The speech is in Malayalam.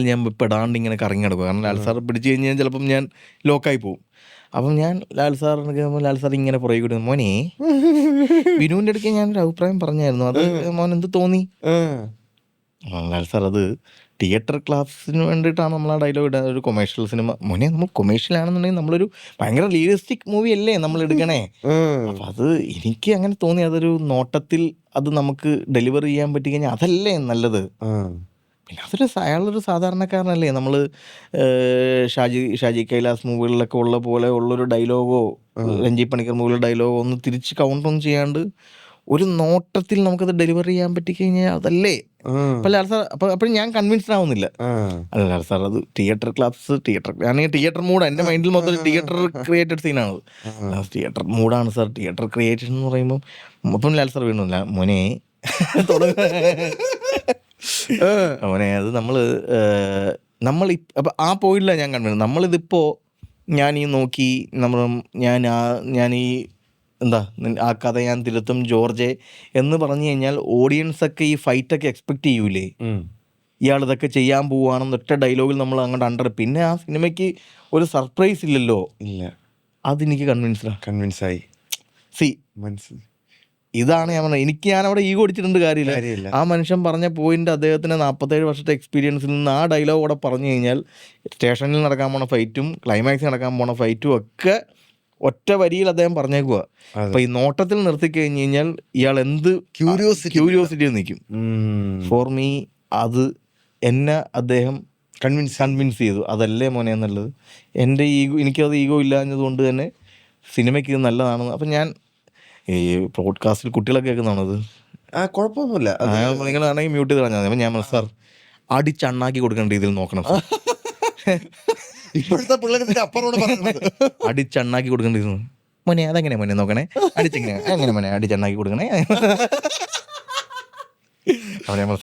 ഞാൻ പെടാണ്ട് ഇങ്ങനെ കറങ്ങി നടക്കും. കാരണം ലാൽ സാർ പിടിച്ചു കഴിഞ്ഞാൽ ചിലപ്പം ഞാൻ ലോക്കായി പോകും. അപ്പം ഞാൻ ലാൽ സാറിന് കേൾക്കുമ്പോൾ ലാൽ സാർ ഇങ്ങനെ പുറകെ കൂടി മോനെ വിനുവിൻ്റെ അടുക്ക് ഞാനൊരു അഭിപ്രായം പറഞ്ഞായിരുന്നു, അത് മോൻ എന്ത് തോന്നി? ലാൽ സാർ അത് തിയേറ്റർ ക്ലാസ്സിന് വേണ്ടിയിട്ടാണ് നമ്മൾ ആ ഡയലോഗ് ഇടുക. ഒരു കൊമേഴ്ഷ്യൽ സിനിമ മോനെ, നമ്മൾ കൊമേഴ്ഷ്യൽ ആണെന്നുണ്ടെങ്കിൽ നമ്മളൊരു ഭയങ്കര റിയലിസ്റ്റിക് മൂവി അല്ലേ നമ്മൾ എടുക്കണേ. അപ്പം അത് എനിക്ക് അങ്ങനെ തോന്നി, അതൊരു നോട്ടത്തിൽ അത് നമുക്ക് ഡെലിവർ ചെയ്യാൻ പറ്റി കഴിഞ്ഞാൽ അതല്ലേ നല്ലത്. പിന്നെ അയാളൊരു സാധാരണക്കാരനല്ലേ. നമ്മൾ ഷാജി കൈലാസ് മൂവികളിലൊക്കെ ഉള്ള പോലെ ഉള്ളൊരു ഡയലോഗോ രഞ്ജി പണിക്കർ മൂവിയിലെ ഡയലോഗോ ഒന്ന് തിരിച്ച് കൗണ്ടറൊന്നും ചെയ്യാണ്ട് ഒരു നോട്ടത്തിൽ നമുക്കത് ഡെലിവർ ചെയ്യാൻ പറ്റിക്കഴിഞ്ഞാൽ അതല്ലേ. അപ്പം ലാൽ സാർ അപ്പോഴും ഞാൻ കൺവിൻസ്ഡ് ആവുന്നില്ല. അല്ല ലാൽ സാർ അത് തിയേറ്റർ ക്ലാസ്, ഞാനെങ്കിൽ തിയേറ്റർ മൂഡ് എൻ്റെ മൈൻഡിൽ മൊത്തം തിയേറ്റർ ക്രിയേറ്റഡ് സീനാണ്. തിയേറ്റർ മൂഡാണ് സാർ, തിയേറ്റർ ക്രിയേഷൻ എന്ന് പറയുമ്പം. അപ്പം ലാൽ സാർ വീണില്ല മോനെ മോനെ അത് നമ്മൾ അപ്പം ആ പോയിന്റിലാണ് ഞാൻ കണ്ടത്. നമ്മളിതിപ്പോൾ ഞാൻ നോക്കി ഞാൻ ഈ എന്താ ആ കഥ ഞാൻ തിരുത്തും ജോർജെ എന്ന് പറഞ്ഞു കഴിഞ്ഞാൽ ഓഡിയൻസൊക്കെ ഈ ഫൈറ്റൊക്കെ എക്സ്പെക്ട് ചെയ്യൂലേ, ഇയാൾ ഇതൊക്കെ ചെയ്യാൻ പോവുകയാണെന്ന് ഒറ്റ ഡയലോഗിൽ നമ്മൾ അങ്ങോട്ട് പിന്നെ ആ സിനിമയ്ക്ക് ഒരു സർപ്രൈസ് ഇല്ലല്ലോ. ഇല്ല, അതെനിക്ക് കൺവിൻസായി. ഇതാണ് ഞാൻ പറഞ്ഞത്. ഞാനവിടെ ഈഗോ അടിച്ചിട്ടുണ്ട് കാര്യമില്ല. ആ മനുഷ്യൻ പറഞ്ഞ പോയിന്റ് അദ്ദേഹത്തിന് 47 വർഷത്തെ എക്സ്പീരിയൻസിൽ നിന്ന് ആ ഡയലോഗ് കൂടെ പറഞ്ഞു കഴിഞ്ഞാൽ സ്റ്റേഷനിൽ നടക്കാൻ പോണ ഫൈറ്റും ക്ലൈമാക്സിൽ നടക്കാൻ പോണ ഫൈറ്റും ഒക്കെ ഒറ്റ വരിയിൽ അദ്ദേഹം പറഞ്ഞേക്കുക. അപ്പൊ ഈ നോട്ടത്തിൽ നിർത്തി കഴിഞ്ഞ് കഴിഞ്ഞാൽ ഇയാൾ എന്ത് ക്യൂരിയോസിറ്റി നിൽക്കും. ഫോർ മീ അത് എന്നെ അദ്ദേഹം കൺവിൻസ് ചെയ്തു, അതല്ലേ മോനെ എന്നുള്ളത്. എൻ്റെ എനിക്കത് ഈഗോ ഇല്ലാഞ്ഞതുകൊണ്ട് തന്നെ സിനിമയ്ക്ക് ഇത് നല്ലതാണെന്ന്. അപ്പം ഞാൻ ഈ പോഡ്കാസ്റ്റിൽ കുട്ടികളൊക്കെ കേൾക്കുന്നതാണത്. കുഴപ്പമൊന്നുമില്ല, നിങ്ങളാണെങ്കിൽ മ്യൂട്ട് ചെയ്ത് പറഞ്ഞാൽ മതി. അപ്പം ഞാൻ സാർ അടിച്ചണ്ണാക്കി കൊടുക്കേണ്ട രീതിയിൽ നോക്കണം സാർ. ഇപ്പോഴത്തെ പിള്ളേർക്ക് അപ്പുറോട് അടിച്ചണ്ണാക്കി കൊടുക്കേണ്ടിരുന്നു മോനെ, അതെങ്ങനെ മോനെ നോക്കണേ, അടിച്ചെങ്ങനെ എങ്ങനെ മോനെ അടിച്ചണ്ണാക്കി കൊടുക്കണേ. അവിടെ നമ്മൾ